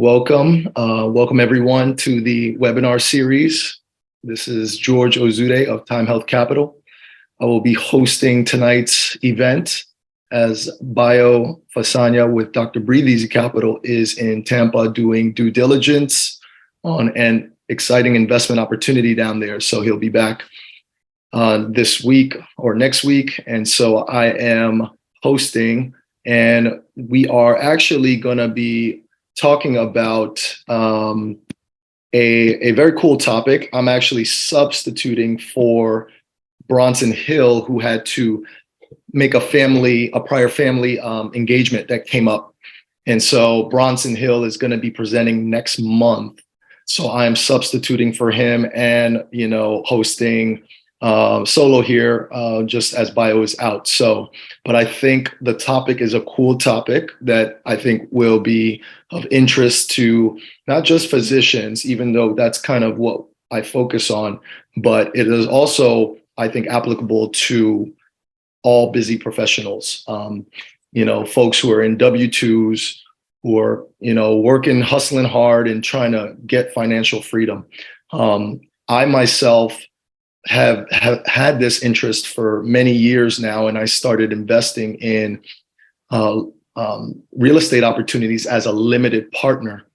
Welcome everyone to the webinar series. This is George Ozoude of Time Health Capital. I will be hosting tonight's event as Bio Fasanya with Dr. Breathe Easy Capital is in Tampa doing due diligence on an exciting investment opportunity down there. So he'll be back this week or next week. And so I am hosting, and we are actually going to be talking about a very cool topic. I'm actually substituting for Bronson Hill, who had to make a prior family engagement that came up. And so Bronson Hill is going to be presenting next month. So I'm substituting for him and, hosting solo here just as Bio is out. But I think the topic is a cool topic that I think will be of interest to not just physicians, even though that's kind of what I focus on, but it is also, I think, applicable to all busy professionals, folks who are in W-2s, who are, working, hustling hard and trying to get financial freedom. I myself have had this interest for many years now, and I started investing in real estate opportunities as a limited partner.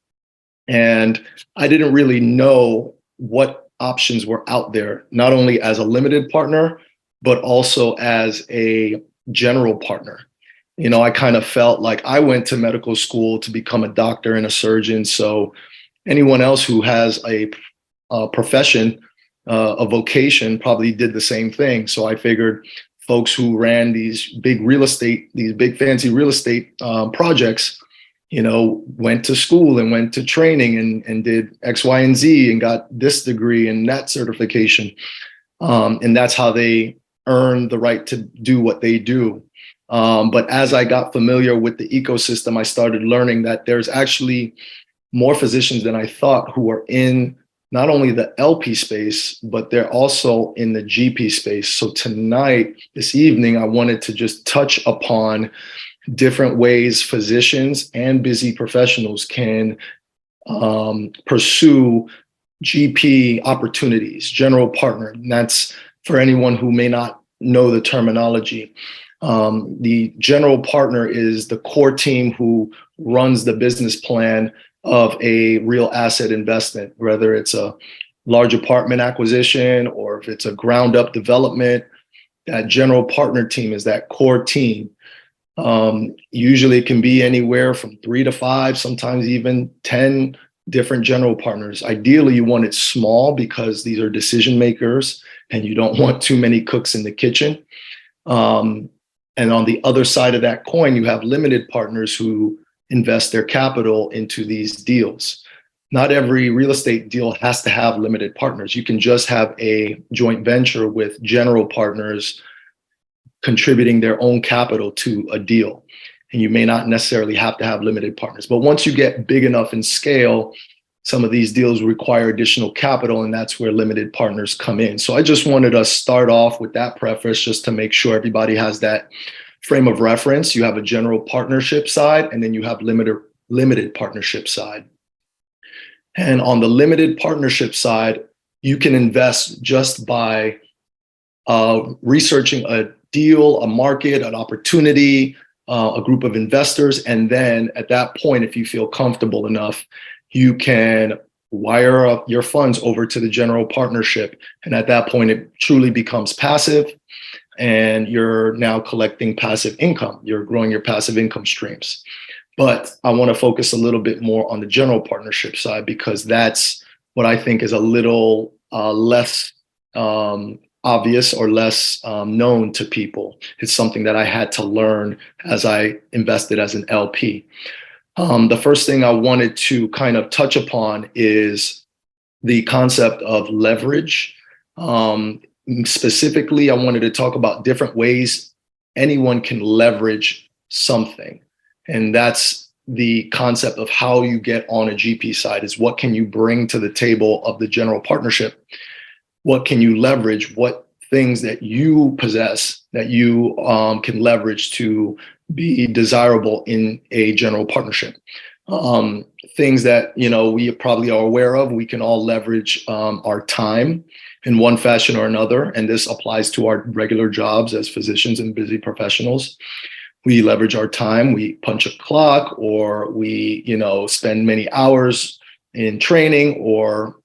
And I didn't really know what options were out there, not only as a limited partner, but also as a general partner. I kind of felt like I went to medical school to become a doctor and a surgeon. So anyone else who has a profession, a vocation, probably did the same thing. So I figured folks who ran these big fancy real estate projects, went to school and went to training and did X, Y, and Z and got this degree and that certification. And that's how they earn the right to do what they do. But as I got familiar with the ecosystem, I started learning that there's actually more physicians than I thought who are in not only the LP space, but they're also in the GP space. So tonight, this evening, I wanted to just touch upon different ways physicians and busy professionals can pursue GP opportunities, general partner. And that's for anyone who may not know the terminology. The general partner is the core team who runs the business plan of a real asset investment, whether it's a large apartment acquisition or if it's a ground up development. That general partner team is that core team. Usually it can be anywhere from 3 to 5, sometimes even 10 different general partners. Ideally, you want it small because these are decision makers and you don't want too many cooks in the kitchen. And on the other side of that coin, you have limited partners who invest their capital into these deals. Not every real estate deal has to have limited partners. You can just have a joint venture with general partners contributing their own capital to a deal. And you may not necessarily have to have limited partners. But once you get big enough in scale, some of these deals require additional capital, and that's where limited partners come in. So I just wanted to start off with that preface just to make sure everybody has that frame of reference. You have a general partnership side, and then you have limited partnership side. And on the limited partnership side, you can invest just by researching a deal, a market, an opportunity, a group of investors. And then at that point, if you feel comfortable enough, you can wire up your funds over to the general partnership. And at that point, it truly becomes passive. And you're now collecting passive income. You're growing your passive income streams. But I want to focus a little bit more on the general partnership side because that's what I think is a little less obvious or less known to people. It's something that I had to learn as I invested as an LP. The first thing I wanted to kind of touch upon is the concept of leverage. Specifically, I wanted to talk about different ways anyone can leverage something. And that's the concept of how you get on a GP side is what can you bring to the table of the general partnership? What can you leverage? What things that you possess that you can leverage to be desirable in a general partnership? Things that, we probably are aware of, we can all leverage our time in one fashion or another. And this applies to our regular jobs as physicians and busy professionals. We leverage our time, we punch a clock, or we, spend many hours in training or,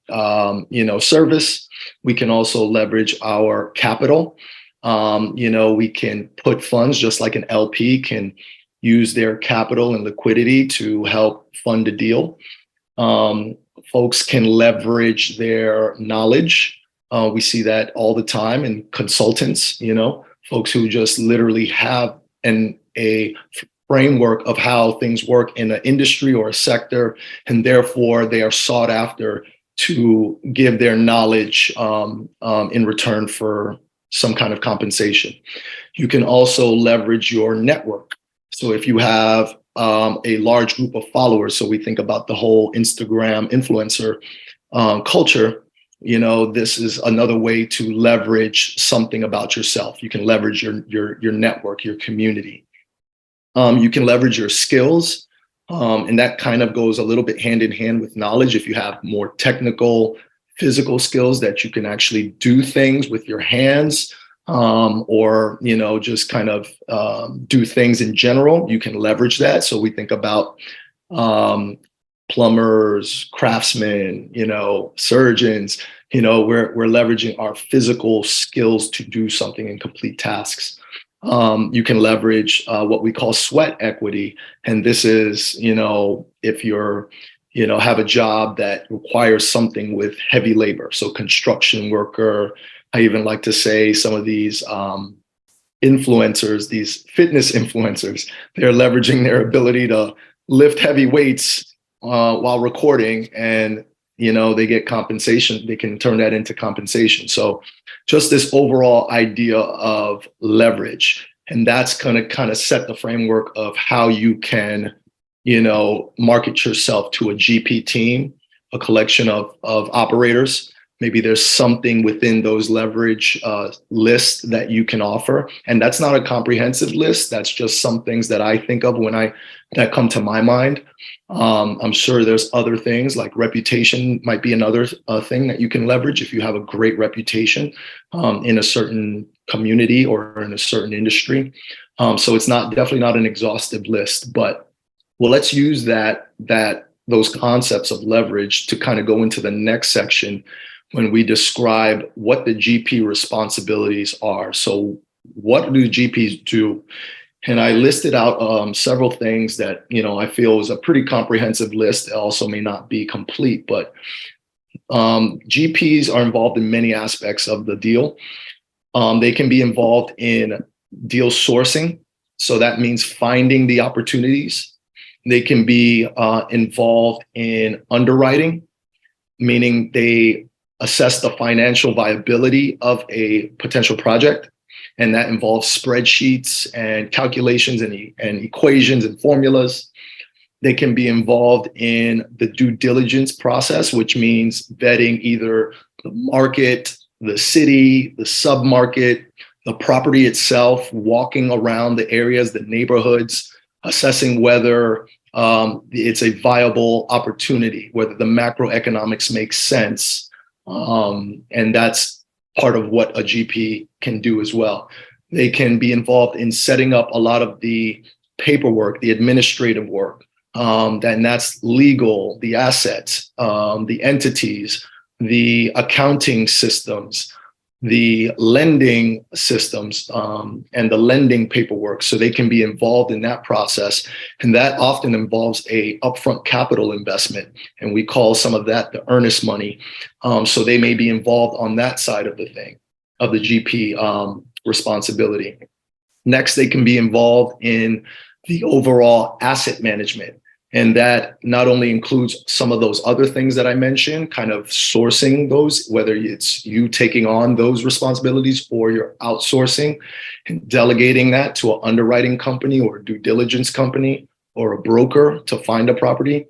service. We can also leverage our capital. We can put funds, just like an LP can use their capital and liquidity to help fund a deal. Folks can leverage their knowledge. We see that all the time in consultants, folks who just literally have a framework of how things work in an industry or a sector, and therefore they are sought after to give their knowledge in return for some kind of compensation. You can also leverage your network. So if you have a large group of followers, so we think about the whole Instagram influencer culture, this is another way to leverage something about yourself. You can leverage your network, your community. You can leverage your skills, and that kind of goes a little bit hand in hand with knowledge. If you have more technical, physical skills that you can actually do things with your hands, or just kind of do things in general, you can leverage that. So we think about plumbers, craftsmen, surgeons. We're leveraging our physical skills to do something and complete tasks. You can leverage what we call sweat equity, and this is if you're have a job that requires something with heavy labor, so construction worker. I even like to say some of these influencers, these fitness influencers, they're leveraging their ability to lift heavy weights while recording, and they get compensation. They can turn that into compensation. So just this overall idea of leverage, and that's going to kind of set the framework of how you can market yourself to a GP team, a collection of operators. Maybe there's something within those leverage lists that you can offer. And that's not a comprehensive list. That's just some things that I think of that come to my mind. I'm sure there's other things, like reputation might be another thing that you can leverage if you have a great reputation in a certain community or in a certain industry. So it's definitely not an exhaustive list, but let's use those concepts of leverage to kind of go into the next section when we describe what the GP responsibilities are. So what do GPs do? And I listed out several things that, I feel is a pretty comprehensive list. It also may not be complete, but GPs are involved in many aspects of the deal. They can be involved in deal sourcing. So that means finding the opportunities. They can be involved in underwriting, meaning they assess the financial viability of a potential project. And that involves spreadsheets and calculations and equations and formulas. They can be involved in the due diligence process, which means vetting either the market, the city, the submarket, the property itself, walking around the areas, the neighborhoods, assessing whether it's a viable opportunity, whether the macroeconomics make sense. And that's part of what a GP can do as well. They can be involved in setting up a lot of the paperwork, the administrative work, and that's legal, the assets, the entities, the accounting systems, the lending systems, and the lending paperwork. So they can be involved in that process. And that often involves a upfront capital investment. And we call some of that the earnest money. So they may be involved on that side of the thing, of the GP responsibility. Next, they can be involved in the overall asset management. And that not only includes some of those other things that I mentioned, kind of sourcing those, whether it's you taking on those responsibilities or you're outsourcing and delegating that to an underwriting company or due diligence company or a broker to find a property.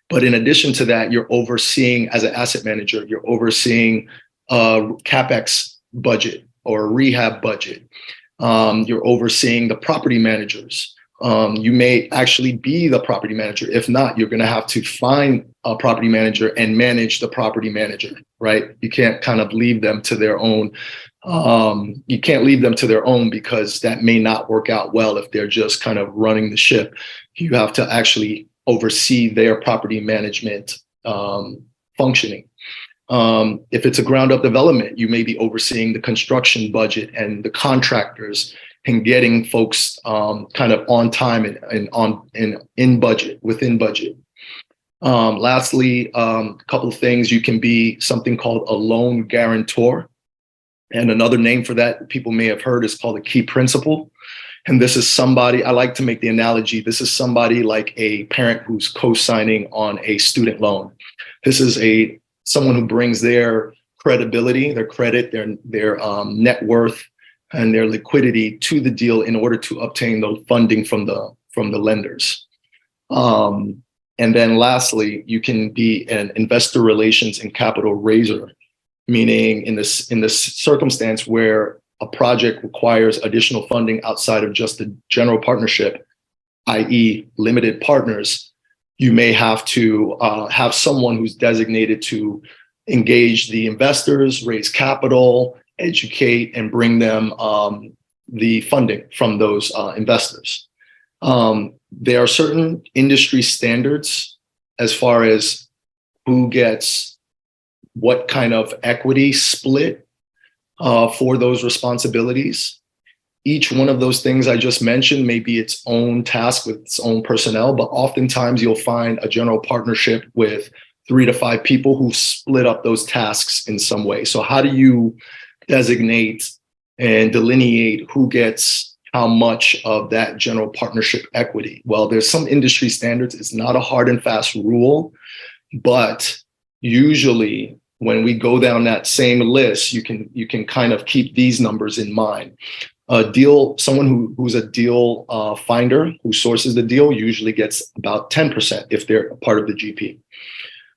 But in addition to that, you're overseeing, as an asset manager, you're overseeing a CapEx budget or a rehab budget. You're overseeing the property managers. You may actually be the property manager. If not, you're going to have to find a property manager and manage the property manager, right? You can't kind of leave them to their own. You can't leave them to their own, because that may not work out well if they're just kind of running the ship. You have to actually oversee their property management functioning. If it's a ground up development, you may be overseeing the construction budget and the contractors and getting folks kind of on time and in budget, within budget. Lastly, a couple of things. You can be something called a loan guarantor. And another name for that people may have heard is called a key principal. And this is somebody, I like to make the analogy, this is somebody like a parent who's co-signing on a student loan. This is someone who brings their credibility, their credit, their net worth, and their liquidity to the deal in order to obtain the funding from the lenders. And then lastly, you can be an investor relations and capital raiser, meaning in this circumstance where a project requires additional funding outside of just the general partnership, i.e. limited partners, you may have to have someone who's designated to engage the investors, raise capital, educate, and bring them the funding from those investors. There are certain industry standards as far as who gets what kind of equity split for those responsibilities. Each one of those things I just mentioned may be its own task with its own personnel, but oftentimes you'll find a general partnership with 3 to 5 people who split up those tasks in some way. So how do you designate and delineate who gets how much of that general partnership equity? Well, there's some industry standards. It's not a hard and fast rule, but usually when we go down that same list, you can kind of keep these numbers in mind. Someone who's a deal finder, who sources the deal, usually gets about 10% if they're a part of the GP.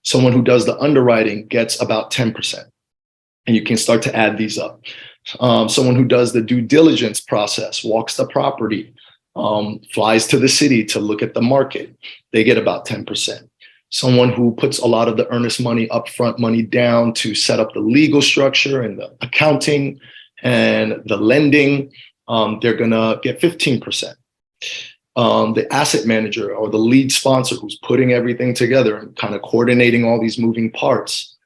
Someone who does the underwriting gets about 10%. And you can start to add these up. Someone who does the due diligence process, walks the property, flies to the city to look at the market, they get about 10%. Someone who puts a lot of the earnest money, upfront money down to set up the legal structure and the accounting and the lending, they're gonna get 15%. The asset manager or the lead sponsor who's putting everything together and kind of coordinating all these moving parts,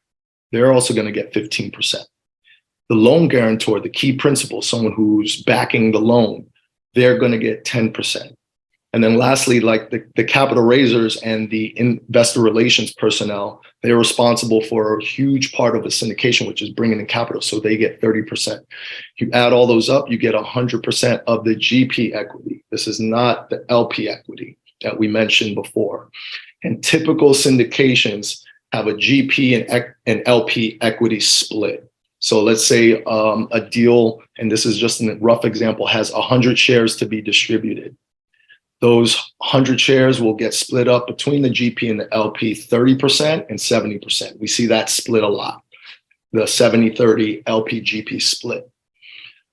they're also gonna get 15%. The loan guarantor, the key principal, someone who's backing the loan, they're gonna get 10%. And then lastly, like the capital raisers and the investor relations personnel, they're responsible for a huge part of the syndication, which is bringing in capital. So they get 30%. You add all those up, you get 100% of the GP equity. This is not the LP equity that we mentioned before. And typical syndications have a GP and LP equity split. So let's say a deal, and this is just a rough example, has 100 shares to be distributed. Those 100 shares will get split up between the GP and the LP, 30% and 70%. We see that split a lot, the 70-30 LP-GP split.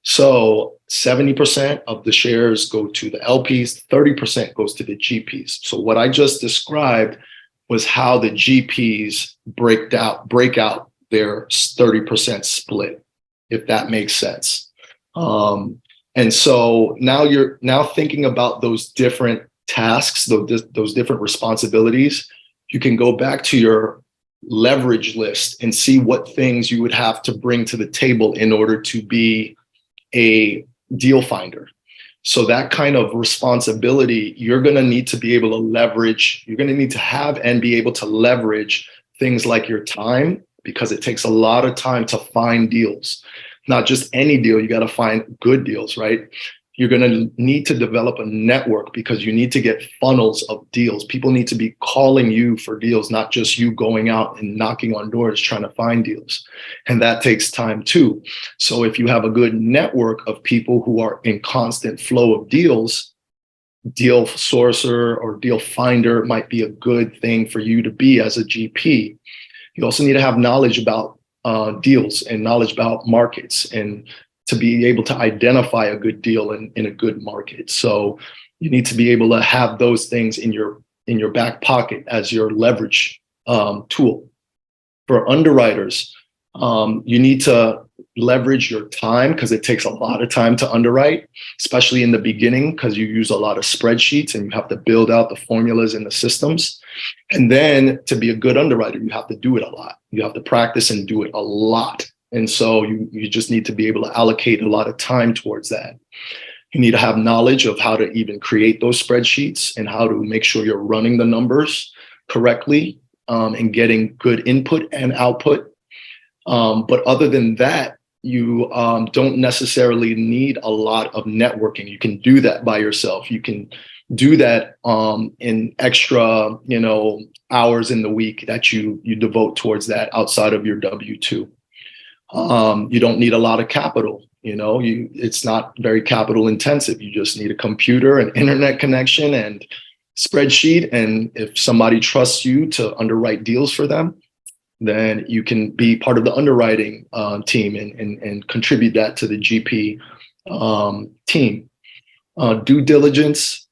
So 70% of the shares go to the LPs, 30% goes to the GPs. So what I just described was how the GPs break out their 30% split, if that makes sense. And so now you're thinking about those different tasks, those different responsibilities. You can go back to your leverage list and see what things you would have to bring to the table in order to be a deal finder. So that kind of responsibility, you're going to need to be able to leverage. You're going to need to have and be able to leverage things like your time, because it takes a lot of time to find deals. Not just any deal, you got to find good deals, right? You're going to need to develop a network because you need to get funnels of deals. People need to be calling you for deals, not just you going out and knocking on doors trying to find deals. And that takes time too. So if you have a good network of people who are in constant flow of deals, deal sourcer or deal finder might be a good thing for you to be as a GP. You also need to have knowledge about deals and knowledge about markets and to be able to identify a good deal in a good market. So You need to be able to have those things in your back pocket as your leverage tool. For underwriters, you need to leverage your time because it takes a lot of time to underwrite, especially in the beginning, because you use a lot of spreadsheets and you have to build out the formulas and the systems. And then to be a good underwriter, you have to do it a lot. You have to practice and do it a lot. And so you just need to be able to allocate a lot of time towards that. You need to have knowledge of how to even create those spreadsheets and how to make sure you're running the numbers correctly, and getting good input and output. But other than that, you don't necessarily need a lot of networking. You can do that by yourself. You can do that in extra, hours in the week that you devote towards that outside of your W-2. You don't need a lot of capital. It's not very capital intensive. You just need a computer, an internet connection, and spreadsheet. And if somebody trusts you to underwrite deals for them, then you can be part of the underwriting team and contribute that to the GP team. Due diligence,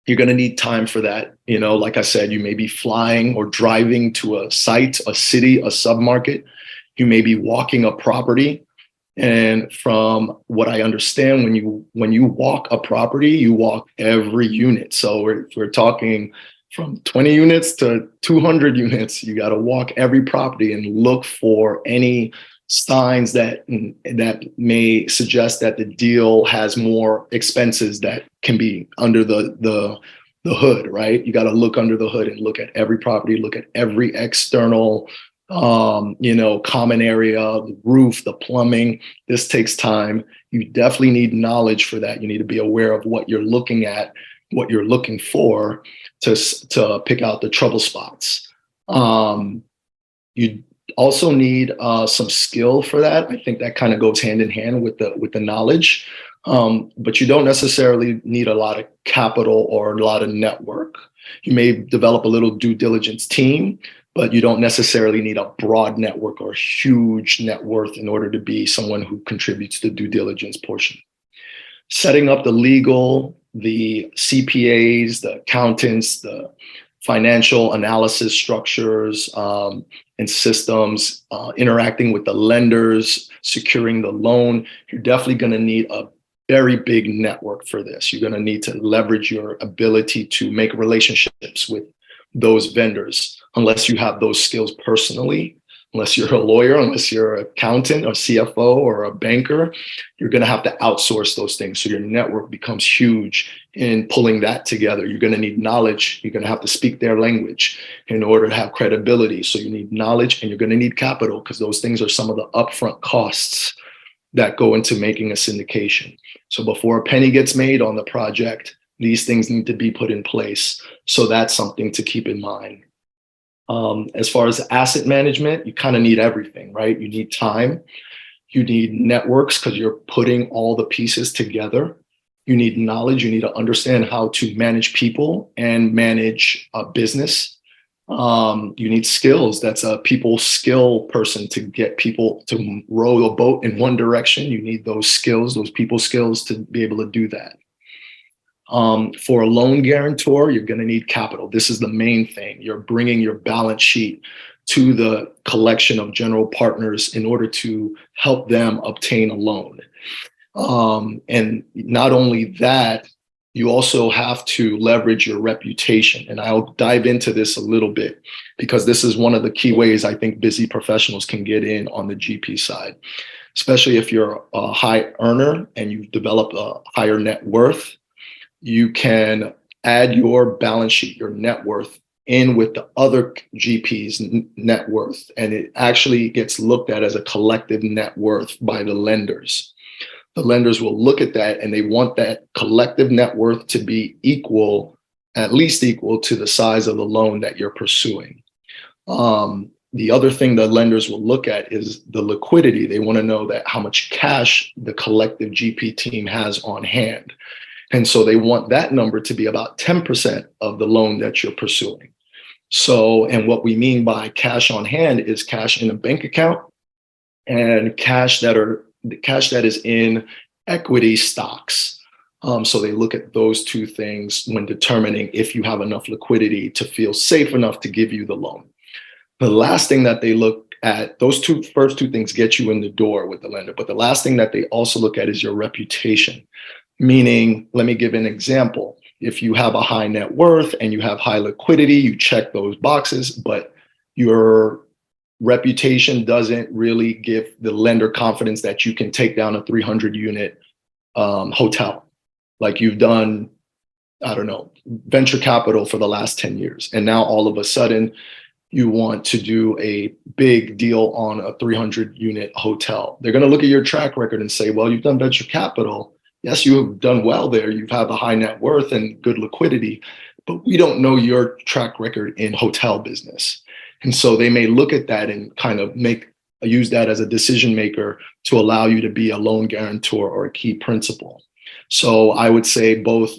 you're going to need time for that. Like I said, you may be flying or driving to a site, a city, a submarket. You may be walking a property. And from what I understand, when you walk a property, you walk every unit. So we're talking from 20 units to 200 units. You got to walk every property and look for any signs that may suggest that the deal has more expenses that can be under the hood, right? You got to look under the hood and look at every property, look at every external common area, the roof, the plumbing. This takes time. You definitely need knowledge for that. You need to be aware of what you're looking at, what you're looking for to pick out the trouble spots. You also need some skill for that. I think that kind of goes hand in hand with the knowledge. But you don't necessarily need a lot of capital or a lot of network. You may develop a little due diligence team, but you don't necessarily need a broad network or huge net worth in order to be someone who contributes to the due diligence portion. Setting up the legal, the CPAs, the accountants, the financial analysis structures and systems, interacting with the lenders, securing the loan. You're definitely going to need a very big network for this. You're going to need to leverage your ability to make relationships with those vendors. Unless you have those skills personally, unless you're a lawyer, unless you're an accountant or CFO or a banker, you're going to have to outsource those things. So your network becomes huge in pulling that together. You're going to need knowledge. You're going to have to speak their language in order to have credibility. So you need knowledge and you're going to need capital because those things are some of the upfront costs that go into making a syndication. So before a penny gets made on the project, these things need to be put in place. So that's something to keep in mind. As far as asset management, you kind of need everything, right? You need time, you need networks because you're putting all the pieces together. You need knowledge, you need to understand how to manage people and manage a business. You need skills. That's a people skill person to get people to row a boat in one direction. You need those skills, those people skills to be able to do that. For a loan guarantor, you're going to need capital. This is the main thing. You're bringing your balance sheet to the collection of general partners in order to help them obtain a loan. And not only that, you also have to leverage your reputation. And I'll dive into this a little bit because this is one of the key ways I think busy professionals can get in on the GP side, especially if you're a high earner and you've developed a higher net worth. You can add your balance sheet, your net worth, in with the other GP's net worth, and it actually gets looked at as a collective net worth by the lenders. The lenders will look at that and they want that collective net worth to be equal, at least equal to the size of the loan that you're pursuing. The other thing that lenders will look at is the liquidity. They want to know that how much cash the collective GP team has on hand. And so they want that number to be about 10% of the loan that you're pursuing. So, and what we mean by cash on hand is cash in a bank account and cash that is in equity stocks. So they look at those two things when determining if you have enough liquidity to feel safe enough to give you the loan. The last thing that they look at, those first two things get you in the door with the lender, but the last thing that they also look at is your reputation. Meaning, let me give an example. If you have a high net worth and you have high liquidity, you check those boxes, but your reputation doesn't really give the lender confidence that you can take down a 300 unit hotel like you've done, I don't know, venture capital for the last 10 years. And now all of a sudden you want to do a big deal on a 300 unit hotel. They're going to look at your track record and say, well, you've done venture capital. Yes, you have done well there. You've had a high net worth and good liquidity, but we don't know your track record in hotel business. And so they may look at that and kind of use that as a decision maker to allow you to be a loan guarantor or a key principal. So I would say both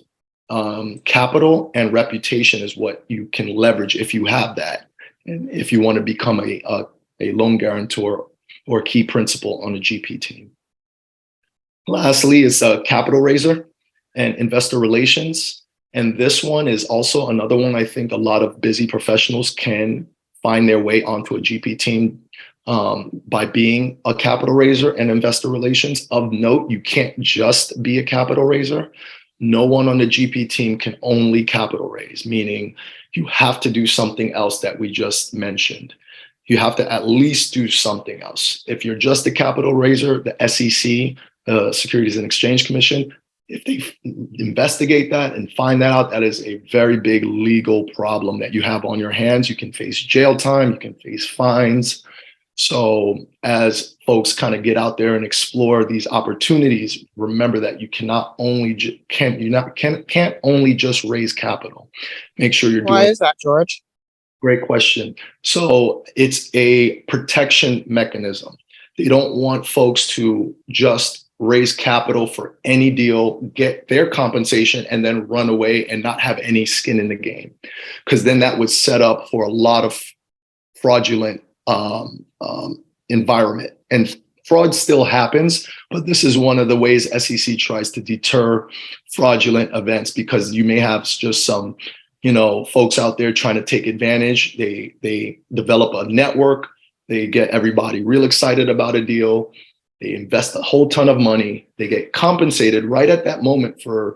capital and reputation is what you can leverage if you have that. And if you want to become a loan guarantor or key principal on a GP team. Lastly is a capital raiser and investor relations. And this one is also another one I think a lot of busy professionals can find their way onto a GP team by being a capital raiser and investor relations. Of note, you can't just be a capital raiser. No one on the GP team can only capital raise, meaning you have to do something else that we just mentioned. You have to at least do something else. If you're just a capital raiser, the SEC, the Securities and Exchange Commission, if they investigate that and find that out, that is a very big legal problem that you have on your hands. You can face jail time, you can face fines. So as folks kind of get out there and explore these opportunities, remember that you can't only just raise capital. Make sure you're doing. Why is that, George? Great question. So it's a protection mechanism. They don't want folks to just raise capital for any deal, get their compensation, and then run away and not have any skin in the game. Because then that would set up for a lot of fraudulent environment. And fraud still happens, but this is one of the ways SEC tries to deter fraudulent events, because you may have just some, folks out there trying to take advantage. They develop a network. They get everybody real excited about a deal. They invest a whole ton of money. They get compensated right at that moment for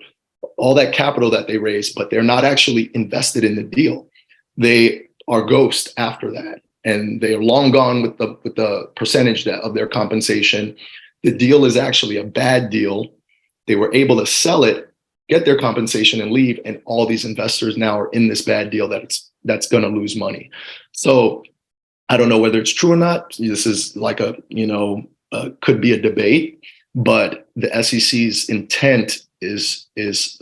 all that capital that they raised, but they're not actually invested in the deal. They are ghost after that. And they are long gone with the percentage of their compensation. The deal is actually a bad deal. They were able to sell it, get their compensation, and leave. And all these investors now are in this bad deal that's going to lose money. So I don't know whether it's true or not. This is like could be a debate, but the SEC's intent is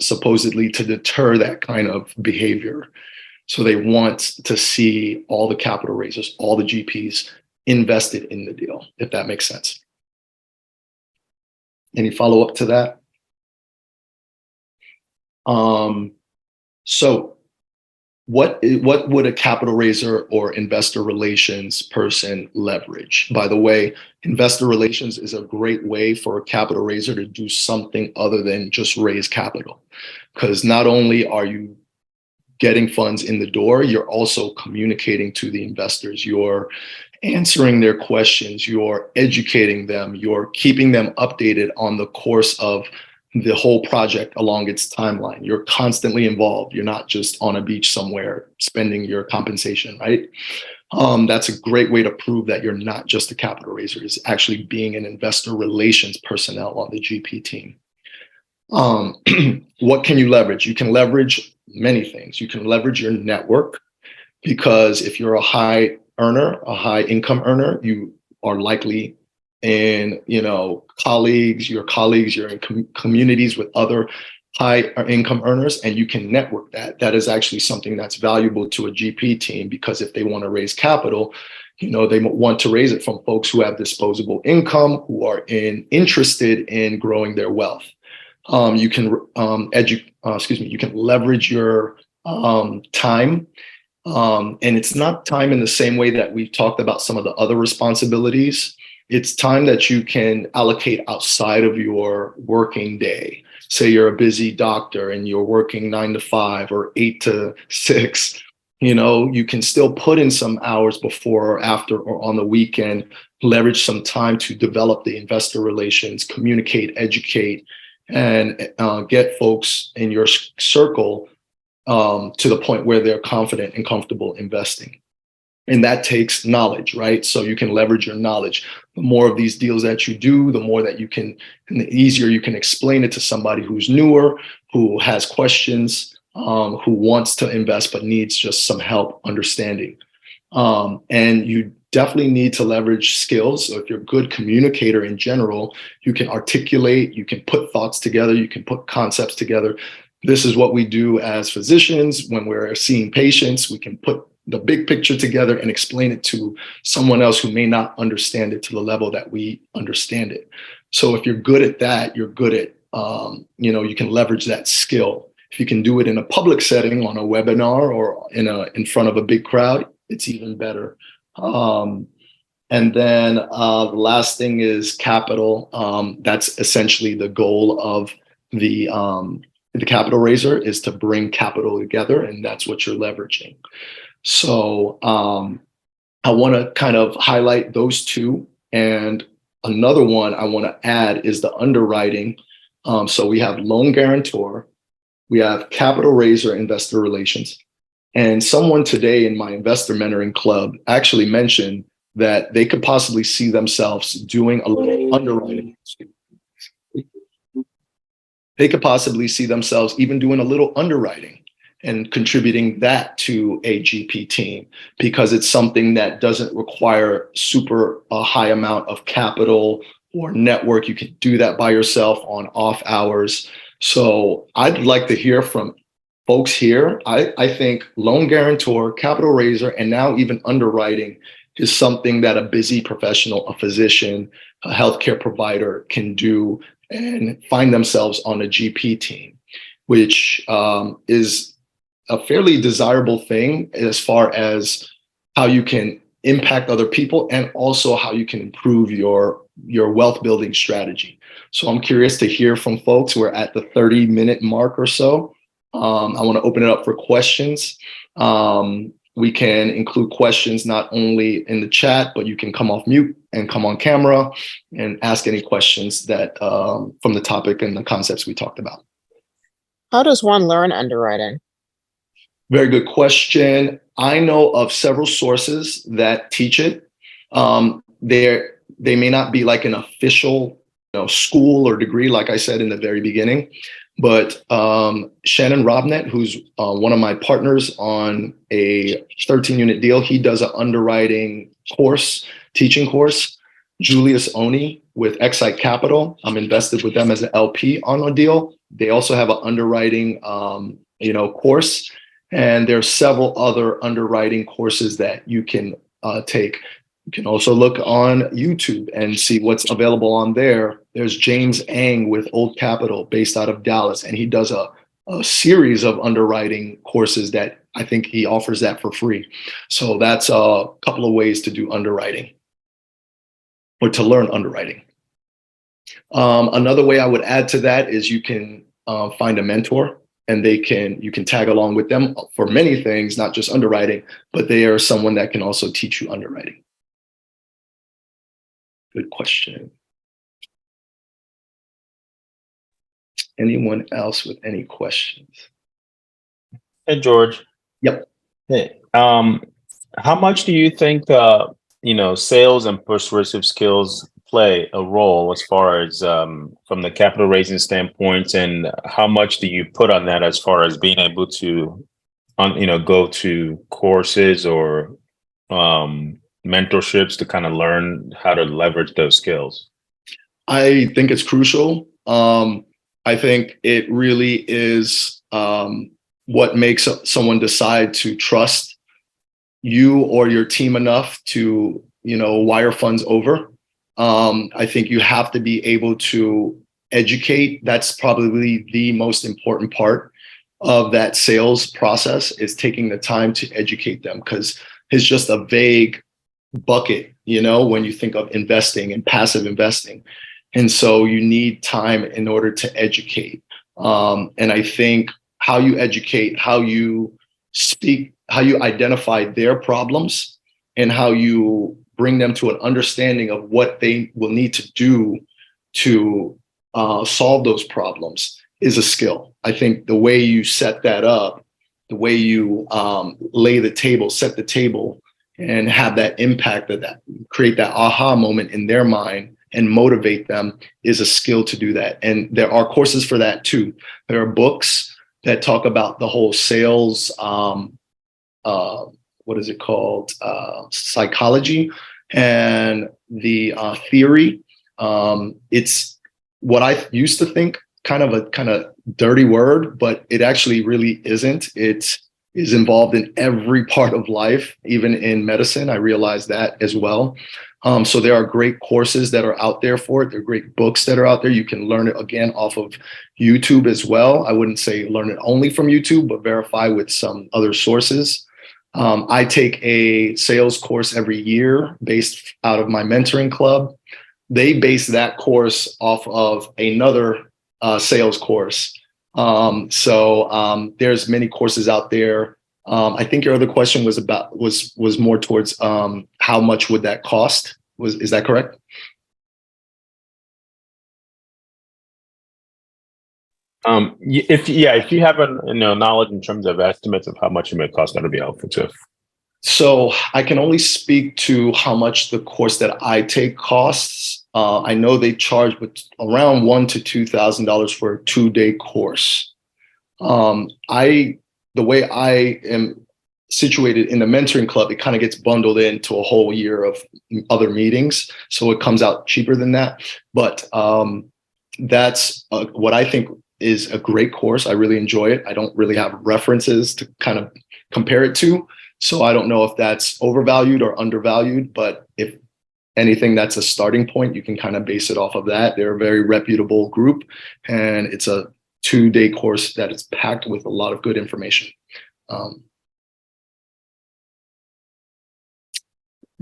supposedly to deter that kind of behavior. So they want to see all the capital raisers, all the GPs invested in the deal, if that makes sense. Any follow-up to that? So what would a capital raiser or investor relations person leverage? By the way, investor relations is a great way for a capital raiser to do something other than just raise capital, because not only are you getting funds in the door, you're also communicating to the investors. You're answering their questions. You're educating them. You're keeping them updated on the course of the whole project along its timeline. You're constantly involved. You're not just on a beach somewhere spending your compensation, right? That's a great way to prove that you're not just a capital raiser, is actually being an investor relations personnel on the GP team. What can you leverage? You can leverage many things. You can leverage your network, because if you're a high earner, a high income earner, you are likely in, your colleagues, you're in communities with other high income earners, and you can network that. That is actually something that's valuable to a GP team, because if they want to raise capital, they want to raise it from folks who have disposable income, who are interested in growing their wealth. You can you can leverage your time. And it's not time in the same way that we've talked about some of the other responsibilities. It's time that you can allocate outside of your working day. say you're a busy doctor and you're working 9 to 5 or 8 to 6, you can still put in some hours before or after or on the weekend, leverage some time to develop the investor relations, communicate, educate, and get folks in your circle to the point where they're confident and comfortable investing. And that takes knowledge, right? So you can leverage your knowledge. The more of these deals that you do, the more that you can, and the easier you can explain it to somebody who's newer, who has questions, who wants to invest but needs just some help understanding. And you definitely need to leverage skills. So if you're a good communicator in general, you can articulate, you can put thoughts together, you can put concepts together. This is what we do as physicians when we're seeing patients. We can put the big picture together and explain it to someone else who may not understand it to the level that we understand it. So if you're good at that, you're good at, you can leverage that skill. If you can do it in a public setting on a webinar or in front of a big crowd, it's even better. And then the last thing is capital. That's essentially the goal of the capital raiser, is to bring capital together, and that's what you're leveraging. So I want to kind of highlight those two. And another one I want to add is the underwriting. So we have loan guarantor, we have capital raiser, investor relations. And someone today in my investor mentoring club actually mentioned that they could possibly see themselves doing a little underwriting. They could possibly see themselves even doing a little underwriting and contributing that to a GP team, because it's something that doesn't require a high amount of capital or network. You can do that by yourself on off hours. So I'd like to hear from folks here. I think loan guarantor, capital raiser, and now even underwriting is something that a busy professional, a physician, a healthcare provider can do and find themselves on a GP team, which is a fairly desirable thing as far as how you can impact other people and also how you can improve your wealth building strategy. So I'm curious to hear from folks. We're at the 30-minute mark or so. I want to open it up for questions. We can include questions not only in the chat, but you can come off mute and come on camera and ask any questions that from the topic and the concepts we talked about. How does one learn underwriting? Very good question. I know of several sources that teach it. They may not be like an official school or degree, like I said in the very beginning, but Shannon Robnett, who's one of my partners on a 13-unit deal, he does an underwriting course, teaching course. Julius Oni with Excite Capital, I'm invested with them as an LP on a deal. They also have an underwriting course. And there's several other underwriting courses that you can take. You can also look on YouTube and see what's available on there. There's James Ang with Old Capital based out of Dallas, and he does a series of underwriting courses that I think he offers that for free. So that's a couple of ways to do underwriting or to learn underwriting. Another way I would add to that is you can find a mentor. And you can tag along with them for many things, not just underwriting, but they are someone that can also teach you underwriting. Good question. Anyone else with any questions? Hey, George. Yep. Hey, how much do you think sales and persuasive skills play a role as far as from the capital raising standpoint, and how much do you put on that as far as being able to go to courses or mentorships to kind of learn how to leverage those skills? I think it's crucial. I think it really is what makes someone decide to trust you or your team enough to wire funds over. I think you have to be able to educate. That's probably the most important part of that sales process, is taking the time to educate them, because it's just a vague bucket, when you think of investing and passive investing. And so you need time in order to educate. And I think how you educate, how you speak, how you identify their problems, and how you bring them to an understanding of what they will need to do to solve those problems is a skill. I think the way you set that up, the way you lay the table, set the table, and have that impact that create that aha moment in their mind and motivate them is a skill to do that. And there are courses for that too. There are books that talk about the whole sales, what is it called? Psychology and the theory. It's what I used to think kind of dirty word, but it actually really isn't. It is involved in every part of life, even in medicine. I realized that as well. So there are great courses that are out there for it. There are great books that are out there. You can learn it again off of YouTube as well. I wouldn't say learn it only from YouTube, but verify with some other sources. I take a sales course every year based out of my mentoring club. They base that course off of another sales course. So there's many courses out there. I think your other question was more towards how much would that cost? Is that correct? If you have knowledge in terms of estimates of how much it may cost, that'll be helpful too. So I can only speak to how much the course that I take costs. I know they charge around $1,000 to $2,000 for a 2-day course. The way I am situated in the mentoring club, it kind of gets bundled into a whole year of other meetings, so it comes out cheaper than that. But that's what I think is a great course. I really enjoy it. I don't really have references to kind of compare it to, so I don't know if that's overvalued or undervalued, but if anything, that's a starting point. You can kind of base it off of that. They're a very reputable group, and it's a 2-day course that is packed with a lot of good information.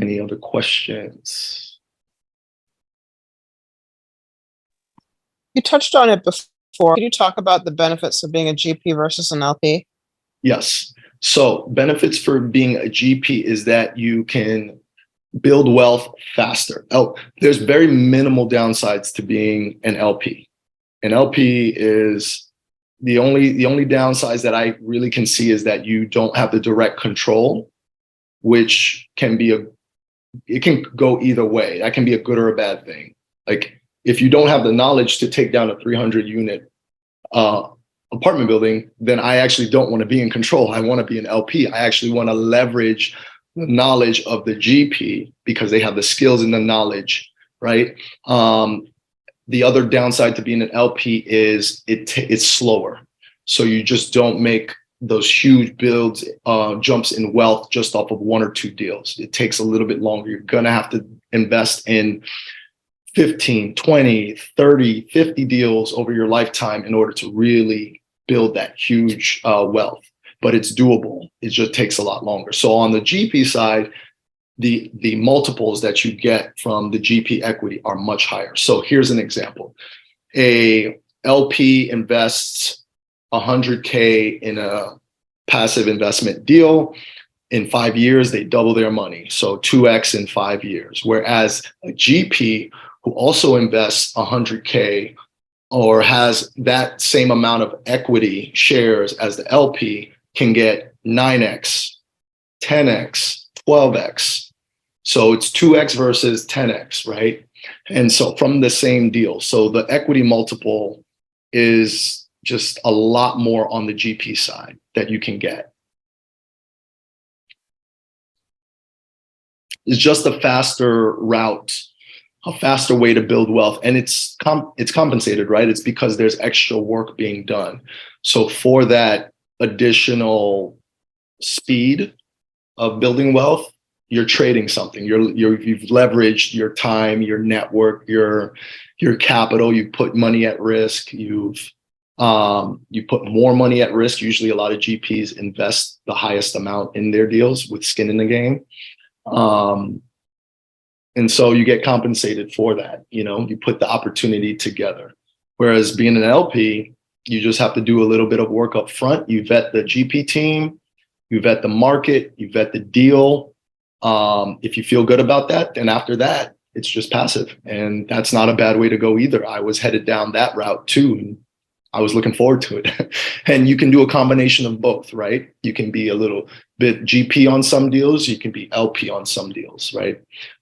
Any other questions? You touched on it before. Can you talk about the benefits of being a GP versus an LP? Yes. So benefits for being a GP is that you can build wealth faster. There's very minimal downsides to being an LP. An LP is the only downsides that I really can see is that you don't have the direct control, which it can go either way. That can be a good or a bad thing. Like if you don't have the knowledge to take down a 300-unit apartment building, then I actually don't want to be in control. I want to be an LP. I actually want to leverage the knowledge of the GP because they have the skills and the knowledge, right? The other downside to being an LP is it's slower. So you just don't make those huge jumps in wealth just off of 1 or 2 deals. It takes a little bit longer. You're going to have to invest in 15, 20, 30, 50 deals over your lifetime in order to really build that huge wealth. But it's doable. It just takes a lot longer. So on the GP side, the multiples that you get from the GP equity are much higher. So here's an example. A LP invests $100K in a passive investment deal. In 5 years, they double their money. So 2x in 5 years. Whereas a GP who also invests $100K or has that same amount of equity shares as the LP can get 9x, 10x, 12x. So it's 2x versus 10x, right? And so from the same deal. So the equity multiple is just a lot more on the GP side that you can get. It's just a faster route, a faster way to build wealth. And it's compensated, right? It's because there's extra work being done. So for that additional speed of building wealth, you're trading something. You've leveraged your time, your network, your capital. You put money at risk. You put more money at risk. Usually, a lot of GPs invest the highest amount in their deals with skin in the game, and so you get compensated for that. You put the opportunity together. Whereas being an LP, You just have to do a little bit of work up front. You vet the GP team, you vet the market, you vet the deal. If you feel good about that, then after that, it's just passive. And that's not a bad way to go either. I was headed down that route too. And I was looking forward to it. And you can do a combination of both, right? You can be a little bit GP on some deals, you can be LP on some deals, right?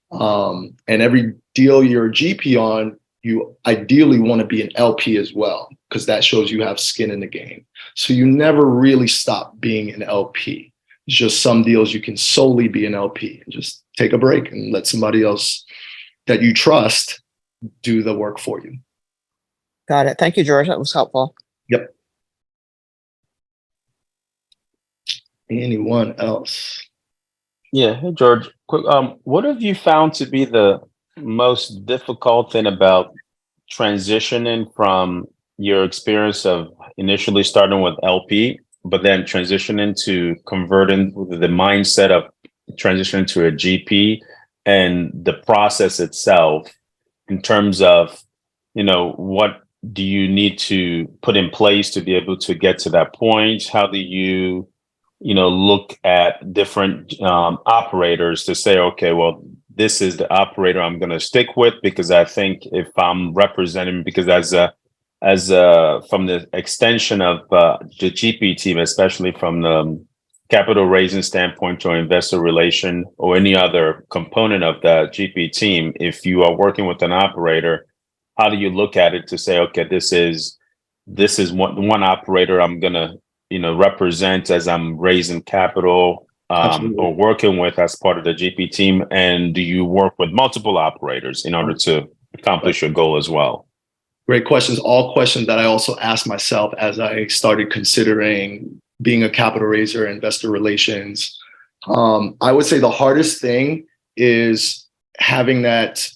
And every deal you're a GP on, you ideally want to be an LP as well, because that shows you have skin in the game. So you never really stop being an LP. It's just some deals you can solely be an LP and just take a break and let somebody else that you trust do the work for you. Got it. Thank you, George. That was helpful. Yep. Anyone else? Yeah, hey George. Quick, what have you found to be the most difficult thing about transitioning from your experience of initially starting with LP, but then transitioning to converting the mindset of transitioning to a GP, and the process itself in terms of, what do you need to put in place to be able to get to that point? How do you, look at different operators to say, okay, well, this is the operator I'm going to stick with, because I think if I'm representing, because as from the extension of the GP team, especially from the capital raising standpoint or investor relation or any other component of the GP team, if you are working with an operator, how do you look at it to say, okay, this is one operator I'm gonna represent as I'm raising capital or working with as part of the GP team, and do you work with multiple operators in order to accomplish your goal as well? Great questions. All questions that I also asked myself as I started considering being a capital raiser, investor relations. I would say the hardest thing is having that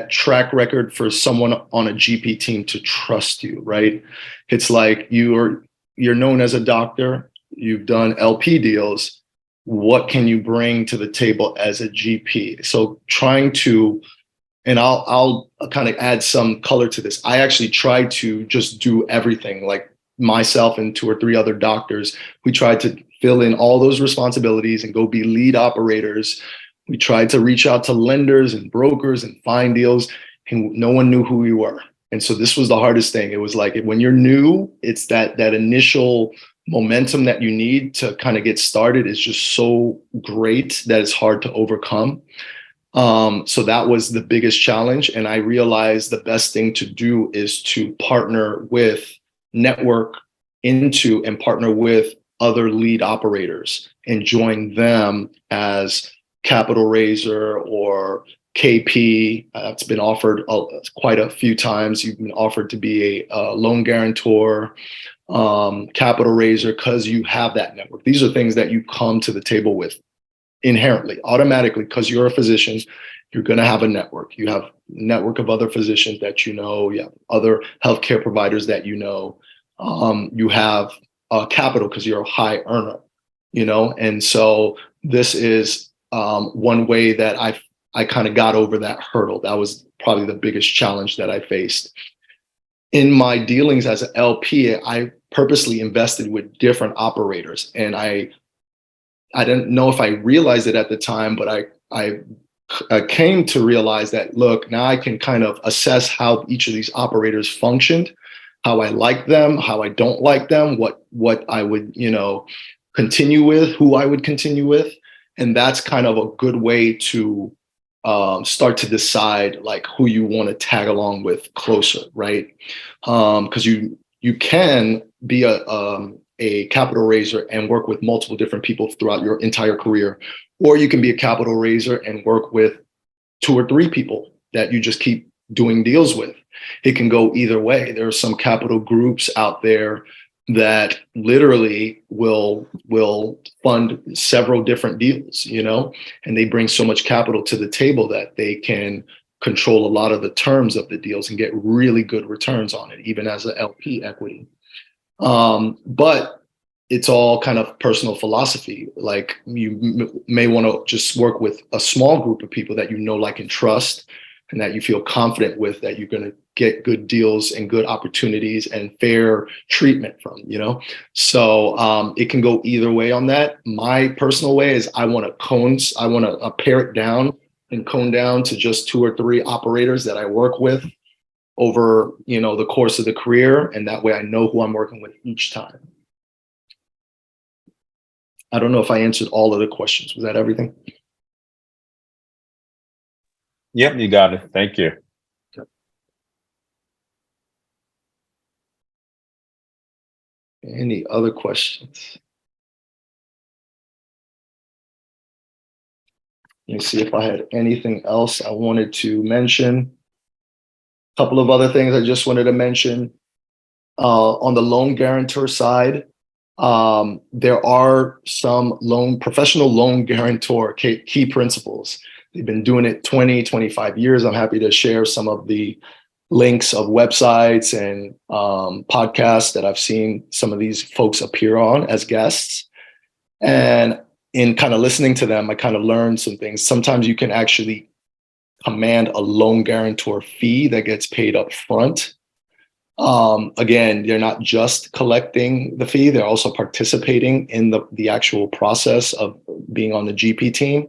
track record for someone on a GP team to trust you, right? It's like you're known as a doctor, you've done LP deals. What can you bring to the table as a GP? So trying to, and I'll kind of add some color to this. I actually tried to just do everything, like myself and 2 or 3 other doctors. We tried to fill in all those responsibilities and go be lead operators. We tried to reach out to lenders and brokers and find deals, and no one knew who we were. And so this was the hardest thing. It was like when you're new, it's that initial momentum that you need to kind of get started is just so great that it's hard to overcome. So that was the biggest challenge. And I realized the best thing to do is to network into and partner with other lead operators and join them as capital raiser or KP. It's been offered quite a few times. You've been offered to be a loan guarantor, capital raiser, because you have that network. These are things that you come to the table with inherently, automatically, because you're a physician. You're going to have a network. You have a network of other physicians that you know. You have other healthcare providers that you know. You have capital because you're a high earner, and so this is one way that I kind of got over that hurdle. That was probably the biggest challenge that I faced. In my dealings as an LP, I purposely invested with different operators, and I didn't know if I realized it at the time, but I came to realize that, look, now I can kind of assess how each of these operators functioned, how I like them, how I don't like them, what I would, continue with, who I would continue with. And that's kind of a good way to start to decide like who you want to tag along with closer, right? Because you can be a capital raiser and work with multiple different people throughout your entire career, or you can be a capital raiser and work with 2 or 3 people that you just keep doing deals with. It can go either way. There are some capital groups out there that literally will fund several different deals, and they bring so much capital to the table that they can control a lot of the terms of the deals and get really good returns on it, even as an LP equity. But it's all kind of personal philosophy. Like you may want to just work with a small group of people that like, and trust, and that you feel confident with, that you're going to get good deals and good opportunities and fair treatment from, So it can go either way on that. My personal way is I want to pare it down and cone down to just 2 or 3 operators that I work with over, the course of the career. And that way I know who I'm working with each time. I don't know if I answered all of the questions. Was that everything? Yep, you got it. Thank you. Any other questions? Let me see if I had anything else I wanted to mention. A couple of other things I just wanted to mention. On the loan guarantor side, there are some professional loan guarantor key principles. They've been doing it 20, 25 years. I'm happy to share some of the links of websites and podcasts that I've seen some of these folks appear on as guests. And in kind of listening to them, I kind of learned some things. Sometimes you can actually command a loan guarantor fee that gets paid up front. Again, they're not just collecting the fee, they're also participating in the actual process of being on the GP team.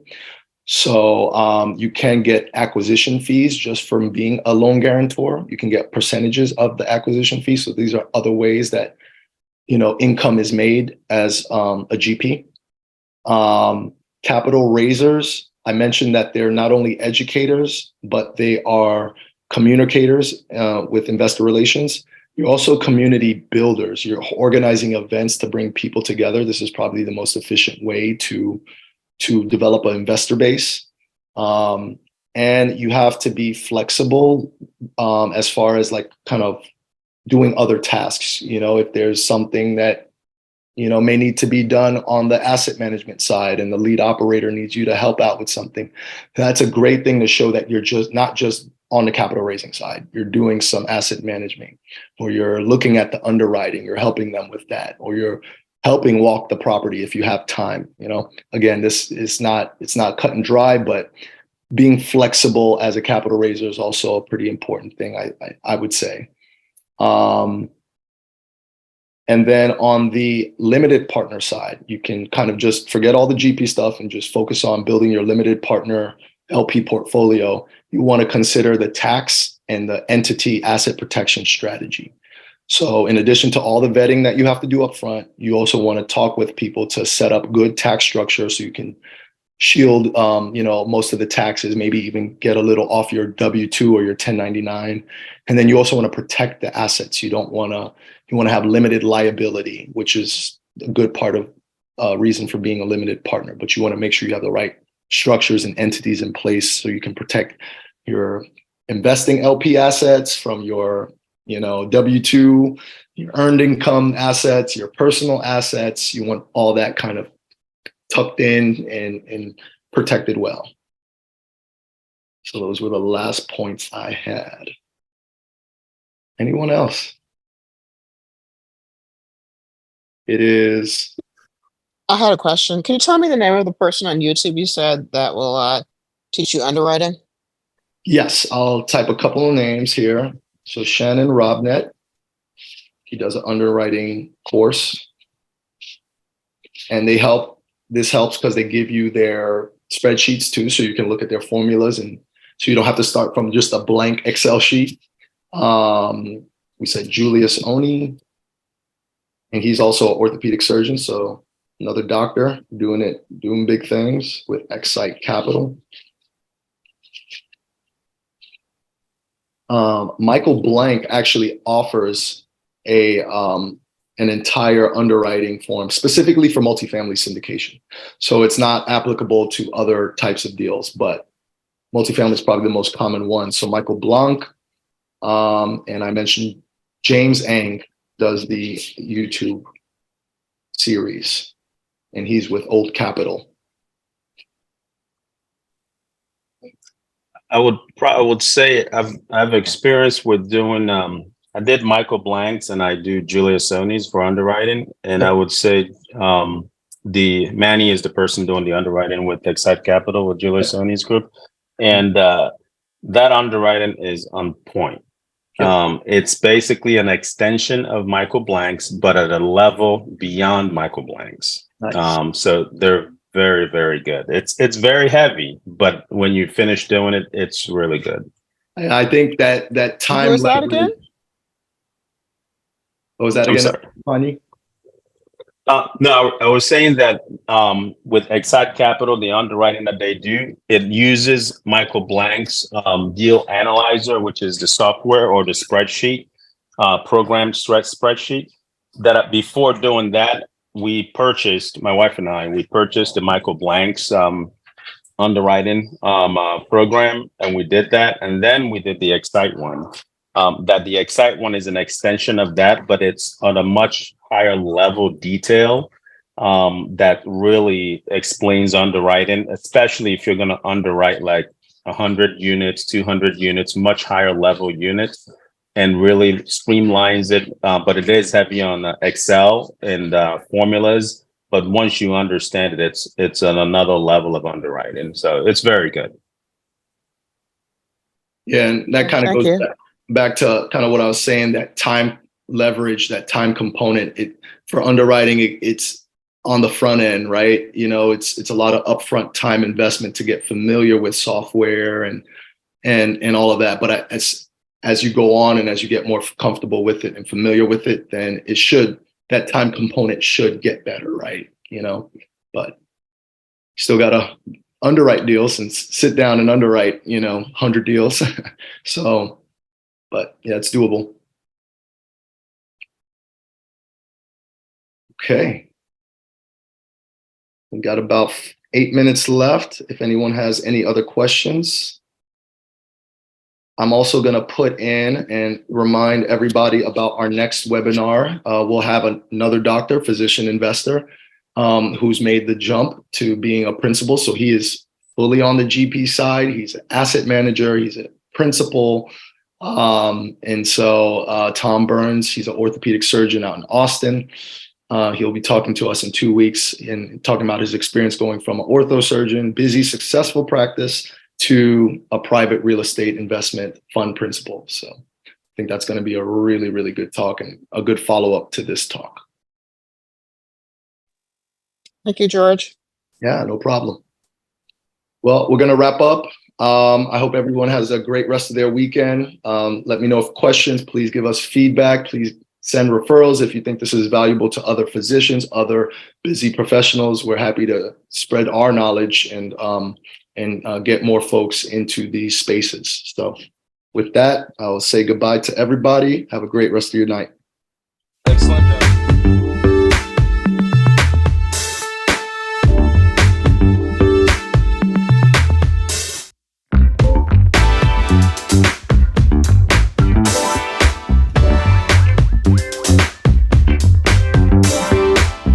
So you can get acquisition fees just from being a loan guarantor. You can get percentages of the acquisition fee. So these are other ways that, income is made as a GP. Capital raisers, I mentioned that they're not only educators, but they are communicators with investor relations. You're also community builders. You're organizing events to bring people together. This is probably the most efficient way to develop an investor base. And you have to be flexible as far as like kind of doing other tasks. If there's something that may need to be done on the asset management side and the lead operator needs you to help out with something, that's a great thing to show that you're just not just on the capital raising side. You're doing some asset management, or you're looking at the underwriting, you're helping them with that, or you're helping walk the property if you have time. Again, it's not cut and dry, but being flexible as a capital raiser is also a pretty important thing, I would say. And then on the limited partner side, you can kind of just forget all the GP stuff and just focus on building your limited partner LP portfolio. You want to consider the tax and the entity asset protection strategy. So in addition to all the vetting that you have to do up front, you also want to talk with people to set up good tax structure so you can shield most of the taxes, maybe even get a little off your W-2 or your 1099. And then you also want to protect the assets. You want to have limited liability, which is a good part of reason for being a limited partner, but you want to make sure you have the right structures and entities in place so you can protect your investing LP assets from your W-2, your earned income assets, your personal assets. You want all that kind of tucked in and protected well. So those were the last points I had. Anyone else? It is. I had a question. Can you tell me the name of the person on YouTube you said that will teach you underwriting? Yes, I'll type a couple of names here. So Shannon Robnett, he does an underwriting course, and this helps because they give you their spreadsheets too, so you can look at their formulas, and so you don't have to start from just a blank Excel sheet. We said Julius Oni, and he's also an orthopedic surgeon, so another doctor doing big things with Excite Capital. Michael Blank actually offers an entire underwriting form specifically for multifamily syndication. So it's not applicable to other types of deals, but multifamily is probably the most common one. So Michael Blank, and I mentioned James Ang does the YouTube series, and he's with Old Capital. I would say I've experience with doing I did Michael Blank's and I do Julia Sony's for underwriting, and I would say the Manny is the person doing the underwriting with Excite Capital with Julia Sony's group, and That underwriting is on point. Yep. It's basically an extension of Michael Blank's, but at a level beyond Michael Blank's. Nice. So they're very, very good. It's very heavy, but when you finish doing it, it's really good. I think that Who time is that again? What was that I'm again, sorry. Fanny? No, I was saying that with Excite Capital, the underwriting that they do, it uses Michael Blank's deal analyzer, which is the software or the spreadsheet, programmed spreadsheet. That before doing that, my wife and I, we purchased the Michael Blank's underwriting program, and we did that, and then we did the Excite one. That the Excite one is an extension of that, but it's on a much higher level detail that really explains underwriting, especially if you're going to underwrite like 100 units, 200 units, much higher level units, and really streamlines it. But it is heavy on Excel and formulas. But once you understand it, it's on another level of underwriting. So it's very good. Yeah, and that kind of Thank goes you. back to kind of what I was saying, that time leverage, that time component. For underwriting, it's on the front end, right? You know, it's a lot of upfront time investment to get familiar with software and all of that. But as you go on and as you get more comfortable with it and familiar with it, then that time component should get better, right? You know, but you still gotta underwrite deals and sit down and underwrite, 100 deals. So, but yeah, it's doable. Okay. We've got about 8 minutes left. If anyone has any other questions, I'm also going to put in and remind everybody about our next webinar. We'll have another doctor, physician investor, who's made the jump to being a principal. So he is fully on the GP side. He's an asset manager. He's a principal. And so Tom Burns, he's an orthopedic surgeon out in Austin. He'll be talking to us in 2 weeks and talking about his experience going from an ortho surgeon, busy, successful practice, to a private real estate investment fund principal. So I think that's going to be a really, really good talk and a good follow-up to this talk. Thank you, George. Yeah, no problem. Well, we're going to wrap up. I hope everyone has a great rest of their weekend. Let me know if questions, please give us feedback. Please send referrals if you think this is valuable to other physicians, other busy professionals. We're happy to spread our knowledge and get more folks into these spaces. So with that, I'll say goodbye to everybody. Have a great rest of your night. Excellent.